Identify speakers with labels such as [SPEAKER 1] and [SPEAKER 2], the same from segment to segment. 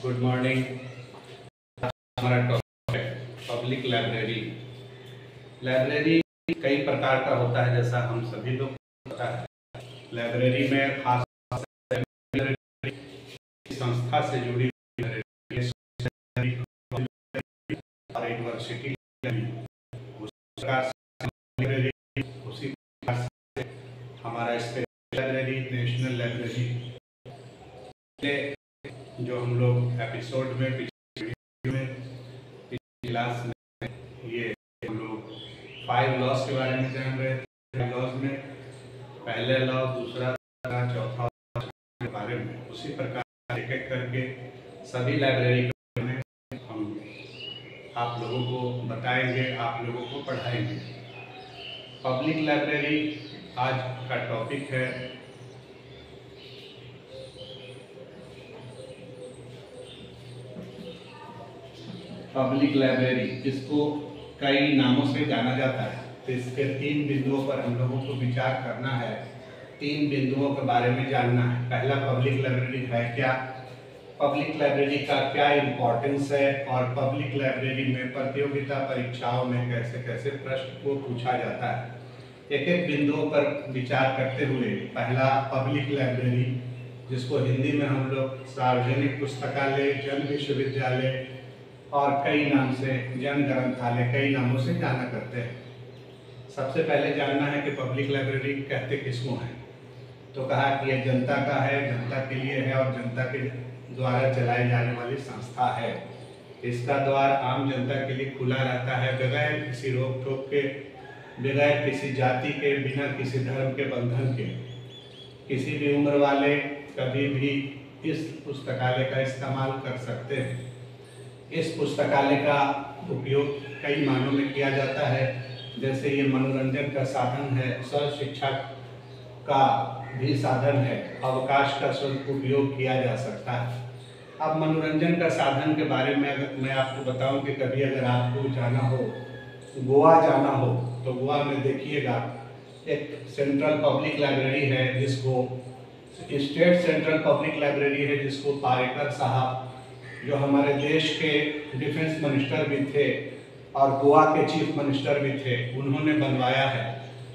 [SPEAKER 1] Good morning. हमारा topic है public library. Library कई प्रकार का होता है, जैसा हम सभी लोग को पता है। लाइब्रेरी में खास संस्था से जुड़ी और यूनिवर्सिटी उसी हमारा स्टेट लाइब्रेरी, नेशनल लाइब्रेरी, जो हम लोग एपिसोड में पिछले क्लास में ये हम लोग 5 लॉज के बारे में जान रहे थे। लॉज में पहले लॉ, दूसरा, चौथा के बारे में उसी प्रकार एक एक करके सभी लाइब्रेरी में हम आप लोगों को बताएंगे, आप लोगों को पढ़ाएंगे। पब्लिक लाइब्रेरी आज का टॉपिक है। पब्लिक लाइब्रेरी, इसको कई नामों से जाना जाता है, तो इसके 3 बिंदुओं पर हम लोगों को विचार करना है। 3 बिंदुओं के बारे में जानना है। पहला, पब्लिक लाइब्रेरी है क्या, पब्लिक लाइब्रेरी का क्या इम्पोर्टेंस है, और पब्लिक लाइब्रेरी में प्रतियोगिता परीक्षाओं में कैसे कैसे प्रश्न को पूछा जाता है। एक एक बिंदुओं पर विचार करते हुए, पहला पब्लिक लाइब्रेरी, जिसको हिंदी में हम लोग सार्वजनिक पुस्तकालय, जन विश्वविद्यालय और कई नाम से, जन ग्रंथालय, कई नामों से जाना करते हैं। सबसे पहले जानना है कि पब्लिक लाइब्रेरी कहते किसको हैं। तो कहा कि यह जनता का है, जनता के लिए है और जनता के द्वारा चलाई जाने वाली संस्था है। इसका द्वार आम जनता के लिए खुला रहता है, बगैर किसी रोक टोक के, बगैर किसी जाति के, बिना किसी धर्म के बंधन के। किसी भी उम्र वाले कभी भी इस पुस्तकालय का इस्तेमाल कर सकते हैं। इस पुस्तकालय का उपयोग कई मानों में किया जाता है, जैसे ये मनोरंजन का साधन है, स्व शिक्षा का भी साधन है, अवकाश का उपयोग किया जा सकता है। अब मनोरंजन का साधन के बारे में अगर मैं आपको बताऊं कि कभी अगर आपको जाना हो, गोवा जाना हो, तो गोवा में देखिएगा एक सेंट्रल पब्लिक लाइब्रेरी है, जिसको स्टेट सेंट्रल पब्लिक लाइब्रेरी है, जिसको पारेकर साहब, जो हमारे देश के डिफेंस मिनिस्टर भी थे और गोवा के चीफ मिनिस्टर भी थे, उन्होंने बनवाया है।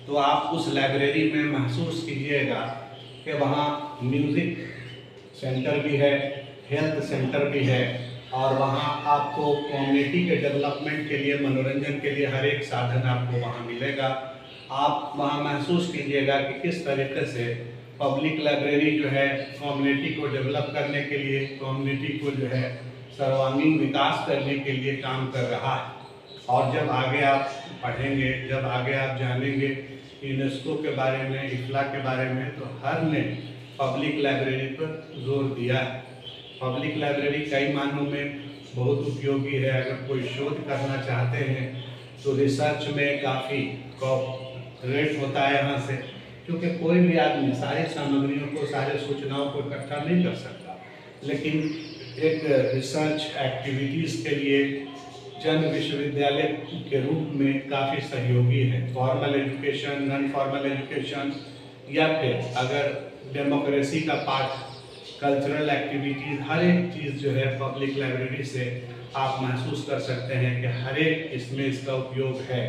[SPEAKER 1] तो आप उस लाइब्रेरी में महसूस कीजिएगा कि वहाँ म्यूज़िक सेंटर भी है, हेल्थ सेंटर भी है, और वहाँ आपको कम्युनिटी के डेवलपमेंट के लिए, मनोरंजन के लिए हर एक साधन आपको वहाँ मिलेगा। आप वहाँ महसूस कीजिएगा कि किस तरीके से पब्लिक लाइब्रेरी जो है कम्युनिटी को डेवलप करने के लिए, कम्युनिटी को जो है सर्वांगीण विकास करने के लिए काम कर रहा है। और जब आगे आप पढ़ेंगे, जब आगे आप जानेंगे यूनेस्को के बारे में, इफ्ला के बारे में, तो हर ने पब्लिक लाइब्रेरी पर जोर दिया है। पब्लिक लाइब्रेरी कई मानों में बहुत उपयोगी है। अगर कोई शोध करना चाहते हैं तो रिसर्च में काफ़ी कोऑपरेट होता है यहाँ से, क्योंकि कोई भी आदमी सारी सामग्रियों को, सारे सूचनाओं को इकट्ठा नहीं कर सकता। लेकिन एक रिसर्च एक्टिविटीज़ के लिए जन विश्वविद्यालय के रूप में काफ़ी सहयोगी है। Formal education, non formal education, या फिर अगर डेमोक्रेसी का पाठ, कल्चरल एक्टिविटीज़, हर एक चीज़ जो है पब्लिक लाइब्रेरी से आप महसूस कर सकते हैं कि हर एक इसमें इसका उपयोग है।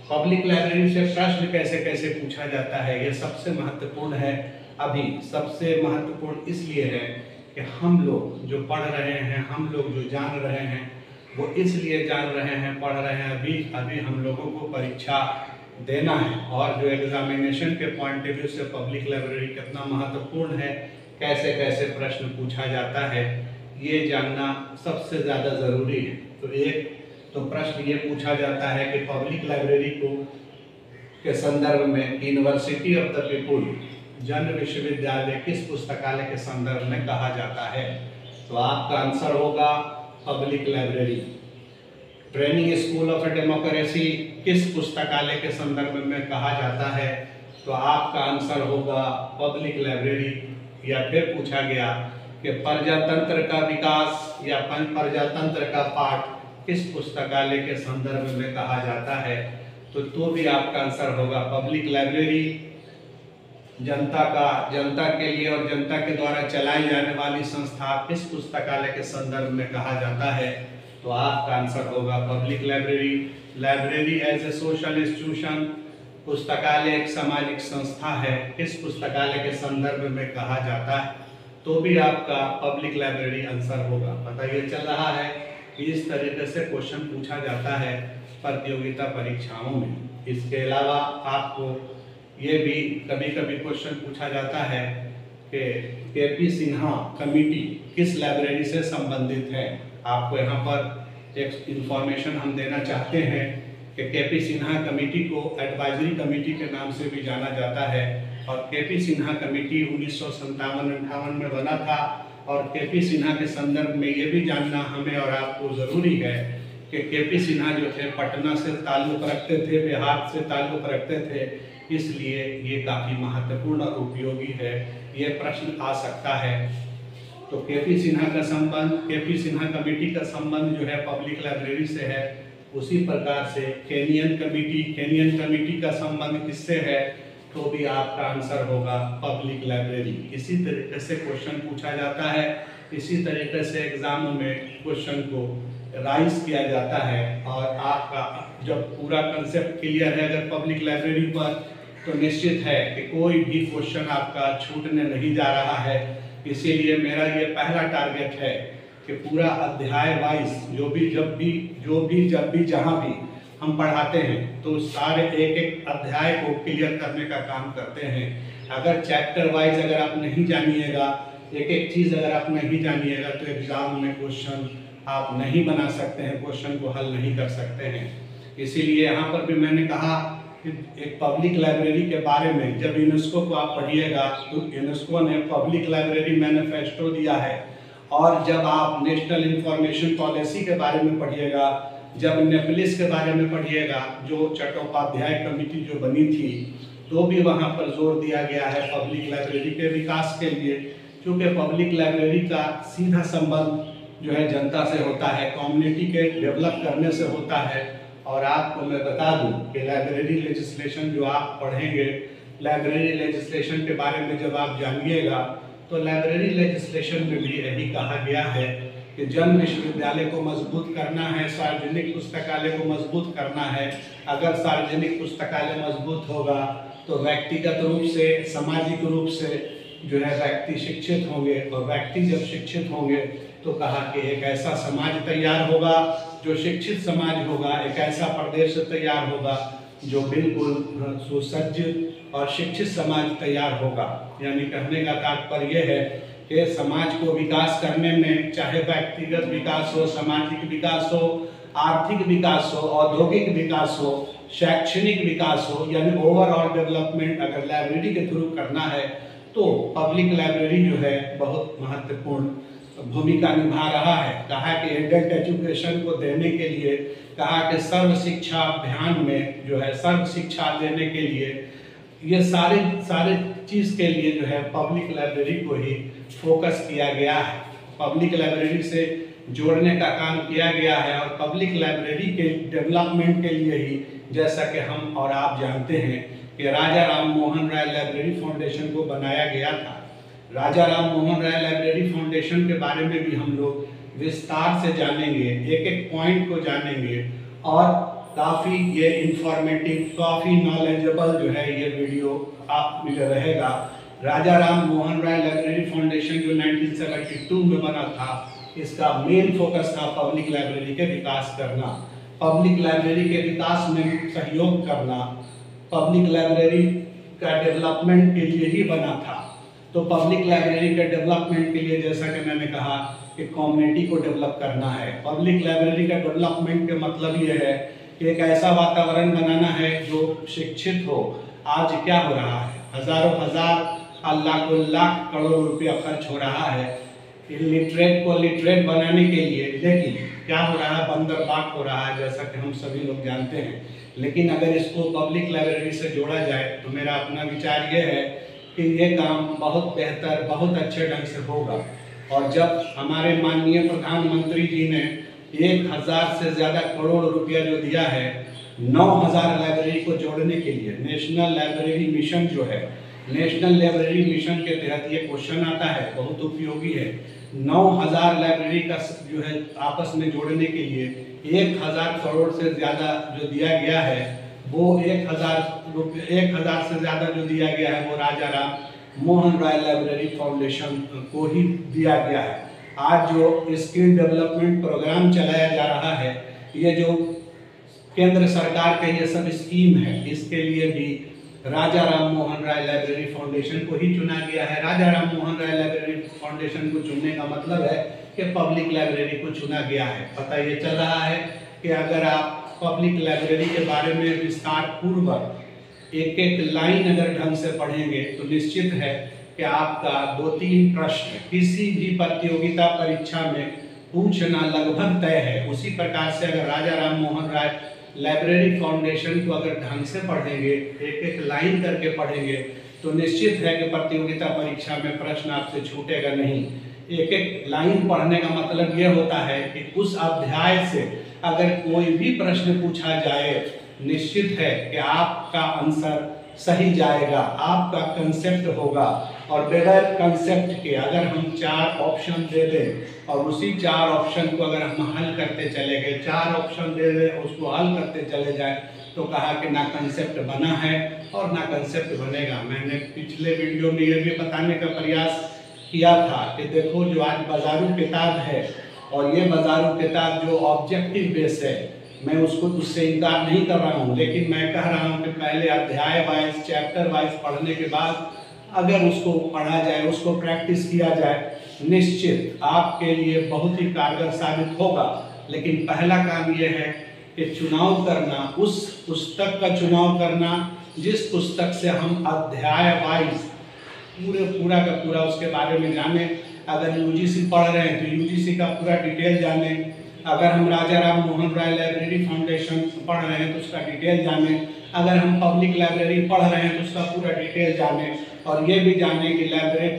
[SPEAKER 1] पब्लिक लाइब्रेरी से प्रश्न कैसे कैसे पूछा जाता है, ये सबसे महत्वपूर्ण है। अभी सबसे महत्वपूर्ण इसलिए है कि हम लोग जो पढ़ रहे हैं, हम लोग जो जान रहे हैं, वो इसलिए जान रहे हैं, पढ़ रहे हैं, अभी हम लोगों को परीक्षा देना है। और जो एग्जामिनेशन के पॉइंट ऑफ व्यू से पब्लिक लाइब्रेरी कितना महत्वपूर्ण है, कैसे कैसे प्रश्न पूछा जाता है, ये जानना सबसे ज़्यादा ज़रूरी है। तो एक तो प्रश्न ये पूछा जाता है कि पब्लिक लाइब्रेरी को के संदर्भ में यूनिवर्सिटी ऑफ द पीपुल, जन विश्वविद्यालय, किस पुस्तकालय के संदर्भ में कहा जाता है। तो आपका आंसर होगा public library. Training school of democracy किस पुस्तकालय के संदर्भ में कहा जाता है। तो आपका आंसर होगा पब्लिक लाइब्रेरी। या फिर पूछा गया कि प्रजातंत्र का विकास या प्रजातंत्र का पाठ किस पुस्तकालय के संदर्भ में कहा जाता है, तो भी आपका आंसर होगा पब्लिक लाइब्रेरी। जनता के लिए और जनता के द्वारा चलाई जाने वाली संस्था किस पुस्तकालय के संदर्भ में कहा जाता है? तो आपका आंसर होगा public library. Library as a social institution, पुस्तकालय एक सामाजिक संस्था है, किस पुस्तकालय के संदर्भ में कहा जाता है? तो भी आपका पब्लिक लाइब्रेरी आंसर होगा। पता ये चल रहा है कि इस तरीके से क्वेश्चन पूछा जाता है प्रतियोगिता परीक्षाओं में। इसके अलावा आपको ये भी कभी कभी क्वेश्चन पूछा जाता है कि केपी सिन्हा कमेटी किस लाइब्रेरी से संबंधित है। आपको यहाँ पर एक इंफॉर्मेशन हम देना चाहते हैं कि केपी सिन्हा कमेटी को एडवाइजरी कमेटी के नाम से भी जाना जाता है और केपी सिन्हा कमेटी 1957-58 में बना था। और केपी सिन्हा के संदर्भ में ये भी जानना हमें और आपको ज़रूरी है कि केपी सिन्हा जो थे पटना से ताल्लुक़ रखते थे, बिहार से ताल्लुक़ रखते थे, इसलिए ये काफ़ी महत्वपूर्ण और उपयोगी है। ये प्रश्न आ सकता है। तो केपी सिन्हा का संबंध, केपी सिन्हा कमेटी का संबंध जो है पब्लिक लाइब्रेरी से है। उसी प्रकार से केनियन कमेटी का संबंध किससे है? तो भी आपका आंसर होगा पब्लिक लाइब्रेरी। इसी तरीके से क्वेश्चन पूछा जाता है, इसी तरीके से एग्जाम में क्वेश्चन को राइज किया जाता है। और आपका जब पूरा कंसेप्ट क्लियर है अगर पब्लिक लाइब्रेरी पर, तो निश्चित है कि कोई भी क्वेश्चन आपका छूटने नहीं जा रहा है। इसीलिए मेरा ये पहला टारगेट है कि पूरा अध्याय वाइज जब भी जहाँ भी हम पढ़ाते हैं तो सारे एक अध्याय को क्लियर करने का काम करते हैं। अगर चैप्टर वाइज अगर आप नहीं जानिएगा, एक चीज़ अगर आप नहीं जानिएगा, तो एग्जाम में क्वेश्चन आप नहीं बना सकते हैं, क्वेश्चन को हल नहीं कर सकते हैं। इसीलिए यहाँ पर भी मैंने कहा कि एक पब्लिक लाइब्रेरी के बारे में जब यूनेस्को को आप पढ़िएगा तो यूनेस्को ने पब्लिक लाइब्रेरी मैनिफेस्टो दिया है। और जब आप नेशनल इंफॉर्मेशन पॉलिसी के बारे में पढ़िएगा, जब नेपलिस के बारे में पढ़िएगा, जो चट्टोपाध्याय कमेटी जो बनी थी, तो भी वहाँ पर जोर दिया गया है पब्लिक लाइब्रेरी के विकास के लिए, क्योंकि पब्लिक लाइब्रेरी का सीधा संबंध जो है जनता से होता है, कम्युनिटी के डेवलप करने से होता है। और आपको मैं बता दूं कि लाइब्रेरी लेजिस्लेशन जो आप पढ़ेंगे, लाइब्रेरी लेजिस्लेशन के बारे में जब आप जानिएगा, तो लाइब्रेरी लेजिस्लेशन में भी यही कहा गया है कि जन विश्वविद्यालय को मजबूत करना है, सार्वजनिक पुस्तकालय को मजबूत करना है। अगर सार्वजनिक पुस्तकालय मजबूत होगा तो व्यक्तिगत रूप से, सामाजिक रूप से जो है व्यक्ति शिक्षित होंगे, और व्यक्ति जब शिक्षित होंगे तो कहा कि एक ऐसा समाज तैयार होगा, जो शिक्षित समाज होगा, एक ऐसा प्रदेश तैयार होगा जो बिल्कुल सुसज्जित और शिक्षित समाज तैयार होगा। यानी कहने का तात्पर्य है कि समाज को विकास करने में, चाहे व्यक्तिगत विकास हो, सामाजिक विकास हो, आर्थिक विकास हो, औद्योगिक विकास हो, शैक्षणिक विकास हो, यानी ओवरऑल डेवलपमेंट अगर लाइब्रेरी के थ्रू करना है तो पब्लिक लाइब्रेरी जो है बहुत महत्वपूर्ण भूमिका निभा रहा है। कहा कि एडल्ट एजुकेशन को देने के लिए, कहा कि सर्व शिक्षा अभियान में जो है सर्व शिक्षा देने के लिए, ये सारे चीज़ के लिए जो है पब्लिक लाइब्रेरी को ही फोकस किया गया है, पब्लिक लाइब्रेरी से जोड़ने का काम किया गया है। और पब्लिक लाइब्रेरी के डेवलपमेंट के लिए ही, जैसा कि हम और आप जानते हैं कि राजा राम मोहन राय लाइब्रेरी फाउंडेशन को बनाया गया था। राजा राम मोहन राय लाइब्रेरी फाउंडेशन के बारे में भी हम लोग विस्तार से जानेंगे, एक पॉइंट को जानेंगे, और काफ़ी ये इंफॉर्मेटिव, काफ़ी नॉलेजेबल जो है ये वीडियो आप रहेगा। राजा राम मोहन राय लाइब्रेरी फाउंडेशन जो 1972 में बना था, इसका मेन फोकस था पब्लिक लाइब्रेरी के विकास करना, पब्लिक लाइब्रेरी के विकास में सहयोग करना, पब्लिक लाइब्रेरी का डेवलपमेंट के लिए ही बना था। तो पब्लिक लाइब्रेरी के डेवलपमेंट के लिए, जैसा कि मैंने कहा कि कम्युनिटी को डेवलप करना है। पब्लिक लाइब्रेरी का डेवलपमेंट का मतलब ये है कि एक ऐसा वातावरण बनाना है जो शिक्षित हो। आज क्या हो रहा है, हजारों हजार, लाखों लाख करोड़ रुपया खर्च हो रहा है लिटरेट को लिटरेट बनाने के लिए, लेकिन क्या हो रहा है, बंदरबाट हो रहा है, जैसा कि हम सभी लोग जानते हैं। लेकिन अगर इसको पब्लिक लाइब्रेरी से जोड़ा जाए तो मेरा अपना विचार ये है कि ये काम बहुत बेहतर, बहुत अच्छे ढंग से होगा। और जब हमारे माननीय प्रधानमंत्री जी ने 1000 से ज़्यादा करोड़ रुपया जो दिया है 9000 लाइब्रेरी को जोड़ने के लिए, नेशनल लाइब्रेरी मिशन जो है, नेशनल लाइब्रेरी मिशन के तहत ये क्वेश्चन आता है, बहुत उपयोगी है। 9000 लाइब्रेरी का जो है आपस में जोड़ने के लिए 1000 करोड़ से ज़्यादा जो दिया गया है, वो 1000 से ज़्यादा जो दिया गया है वो राजा राम मोहन राय लाइब्रेरी फाउंडेशन को ही दिया गया है। आज जो स्किल डेवलपमेंट प्रोग्राम चलाया जा रहा है, ये जो केंद्र सरकार के ये सब स्कीम है, इसके लिए भी राजा राम मोहन राय लाइब्रेरी फाउंडेशन को ही चुना गया है। राजा राम मोहन राय लाइब्रेरी फाउंडेशन को चुनने का मतलब है कि पब्लिक लाइब्रेरी को चुना गया है। पता ये चल रहा है कि अगर आप पब्लिक लाइब्रेरी के बारे में विस्तार पूर्वक एक एक लाइन अगर ढंग से पढ़ेंगे तो निश्चित है कि आपका 2-3 प्रश्न किसी भी प्रतियोगिता परीक्षा में पूछना लगभग तय है। उसी प्रकार से अगर राजा राम मोहन राय लाइब्रेरी फाउंडेशन को अगर ढंग से पढ़ेंगे, एक एक लाइन करके पढ़ेंगे, तो निश्चित है कि प्रतियोगिता परीक्षा में प्रश्न आपसे छूटेगा नहीं। एक एक लाइन पढ़ने का मतलब ये होता है कि उस अध्याय से अगर कोई भी प्रश्न पूछा जाए, निश्चित है कि आपका आंसर सही जाएगा, आपका कंसेप्ट होगा। और बगैर कंसेप्ट के अगर हम 4 ऑप्शन दे दें और उसी 4 ऑप्शन को अगर हम हल करते चले गए, 4 ऑप्शन दे दें उसको हल करते चले जाए, तो कहा कि ना कंसेप्ट बना है और ना कंसेप्ट बनेगा। मैंने पिछले वीडियो में ये भी बताने का प्रयास किया था कि देखो जो आज बाजारू किताब है और ये बाजारू किताब जो ऑब्जेक्टिव बेस है, मैं उससे इनकार नहीं कर रहा हूँ, लेकिन मैं कह रहा हूँ कि पहले अध्याय वाइज, चैप्टर वाइज पढ़ने के बाद अगर उसको पढ़ा जाए, उसको प्रैक्टिस किया जाए, निश्चित आपके लिए बहुत ही कारगर साबित होगा। लेकिन पहला काम यह है कि चुनाव करना, उस पुस्तक का चुनाव करना जिस पुस्तक से हम अध्याय वाइज पूरा का पूरा उसके बारे में जाने। अगर यूजीसी पढ़ रहे हैं तो यूजीसी का पूरा डिटेल जाने, अगर हम राजा राम मोहन राय लाइब्रेरी फाउंडेशन पढ़ रहे हैं तो उसका डिटेल जाने, अगर हम पब्लिक लाइब्रेरी पढ़ रहे हैं तो उसका पूरा डिटेल जाने, और ये भी जाने कि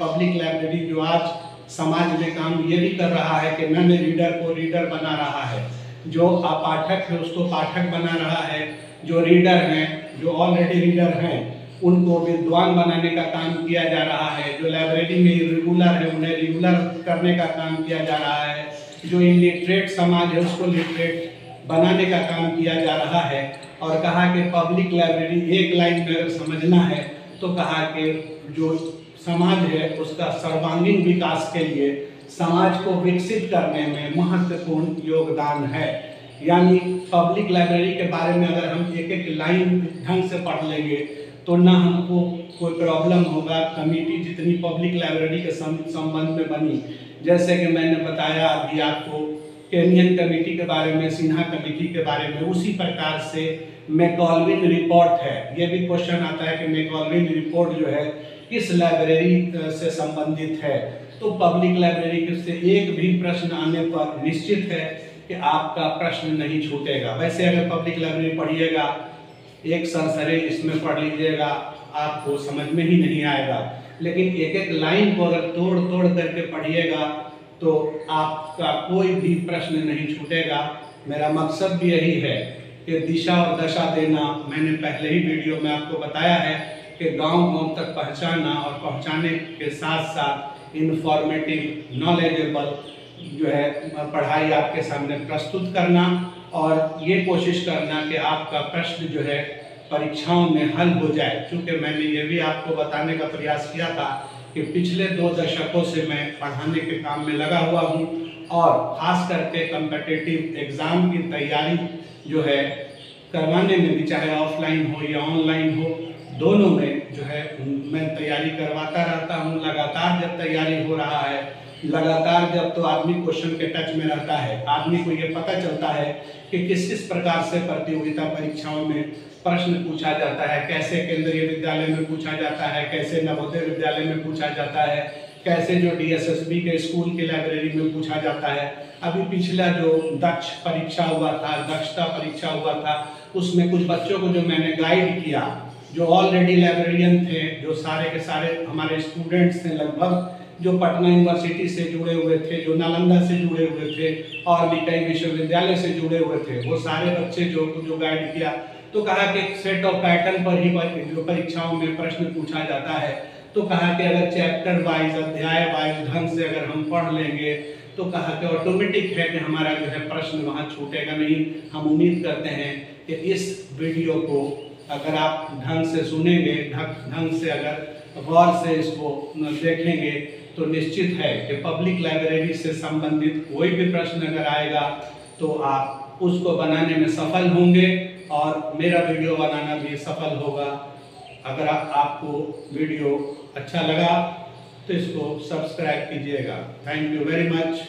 [SPEAKER 1] पब्लिक लाइब्रेरी जो आज समाज में काम ये भी कर रहा है कि नन रीडर को रीडर बना रहा है, जो अपाठक है उसको पाठक बना रहा है, जो रीडर हैं, जो ऑलरेडी रीडर हैं, उनको विद्वान बनाने का काम किया जा रहा है, जो लाइब्रेरी में रेगुलर है उन्हें रेगुलर करने का काम किया जा रहा है, जो इलिटरेट समाज है उसको लिटरेट बनाने का काम किया जा रहा है। और कहा कि पब्लिक लाइब्रेरी एक लाइन में अगर समझना है तो कहा कि जो समाज है उसका सर्वांगीण विकास के लिए समाज को विकसित करने में महत्वपूर्ण योगदान है। यानी पब्लिक लाइब्रेरी के बारे में अगर हम एक एक लाइन ढंग से पढ़ लेंगे तो ना हमको कोई प्रॉब्लम होगा। कमेटी जितनी पब्लिक लाइब्रेरी के संबंध में बनी, जैसे कि मैंने बताया अभी आपको केनियन कमेटी के बारे में, सिन्हा कमेटी के बारे में, उसी प्रकार से मैकॉल्विन रिपोर्ट है। ये भी क्वेश्चन आता है कि मैकॉल्विन रिपोर्ट जो है किस लाइब्रेरी से संबंधित है। तो पब्लिक लाइब्रेरी से एक भी प्रश्न आने पर निश्चित है कि आपका प्रश्न नहीं छूटेगा। वैसे अगर पब्लिक लाइब्रेरी पढ़िएगा, एक सरसरे इसमें पढ़ लीजिएगा, आपको समझ में ही नहीं आएगा, लेकिन एक एक लाइन को अगर तोड़ तोड़ करके पढ़िएगा तो आपका कोई भी प्रश्न नहीं छूटेगा। मेरा मकसद भी यही है कि दिशा और दशा देना। मैंने पहले ही वीडियो में आपको बताया है कि गांव-गांव तक पहुंचाना और पहुंचाने के साथ साथ इन्फॉर्मेटिव, नॉलेजेबल जो है पढ़ाई आपके सामने प्रस्तुत करना और ये कोशिश करना कि आपका प्रश्न जो है परीक्षाओं में हल हो जाए। क्योंकि मैंने ये भी आपको बताने का प्रयास किया था कि पिछले 2 दशकों से मैं पढ़ाने के काम में लगा हुआ हूँ और ख़ास करके कम्पिटिटिव एग्ज़ाम की तैयारी जो है करवाने में भी, चाहे ऑफलाइन हो या ऑनलाइन हो, दोनों में जो है मैं तैयारी करवाता रहता हूँ। लगातार जब तैयारी हो रहा है, लगातार जब तो आदमी क्वेश्चन के टच में रहता है, आदमी को ये पता चलता है कि किस किस प्रकार से प्रतियोगिता परीक्षाओं में प्रश्न पूछा जाता है, कैसे केंद्रीय विद्यालय में पूछा जाता है, कैसे नवोदय विद्यालय में पूछा जाता है, कैसे जो DSSB के स्कूल की लाइब्रेरी में पूछा जाता है। अभी पिछला जो दक्ष परीक्षा हुआ था, दक्षता परीक्षा हुआ था, उसमें कुछ बच्चों को जो मैंने गाइड किया, जो ऑलरेडी लाइब्रेरियन थे, जो सारे के सारे हमारे स्टूडेंट्स थे लगभग, जो पटना यूनिवर्सिटी से जुड़े हुए थे, जो नालंदा से जुड़े हुए थे और भी कई विश्वविद्यालय से जुड़े हुए थे, वो सारे बच्चे जो गाइड किया, तो कहा कि सेट ऑफ पैटर्न पर ही जो परीक्षाओं में प्रश्न पूछा जाता है। तो कहा कि अगर चैप्टर वाइज, अध्याय वाइज ढंग से अगर हम पढ़ लेंगे तो कहा कि ऑटोमेटिक है कि हमारा जो है प्रश्न वहाँ छूटेगा नहीं। हम उम्मीद करते हैं कि इस वीडियो को अगर आप ढंग से सुनेंगे, ढंग से अगर गौर से इसको देखेंगे तो निश्चित है कि पब्लिक लाइब्रेरी से संबंधित कोई भी प्रश्न अगर आएगा तो आप उसको बनाने में सफल होंगे और मेरा वीडियो बनाना भी सफल होगा। अगर आपको वीडियो अच्छा लगा तो इसको सब्सक्राइब कीजिएगा। Thank you very much.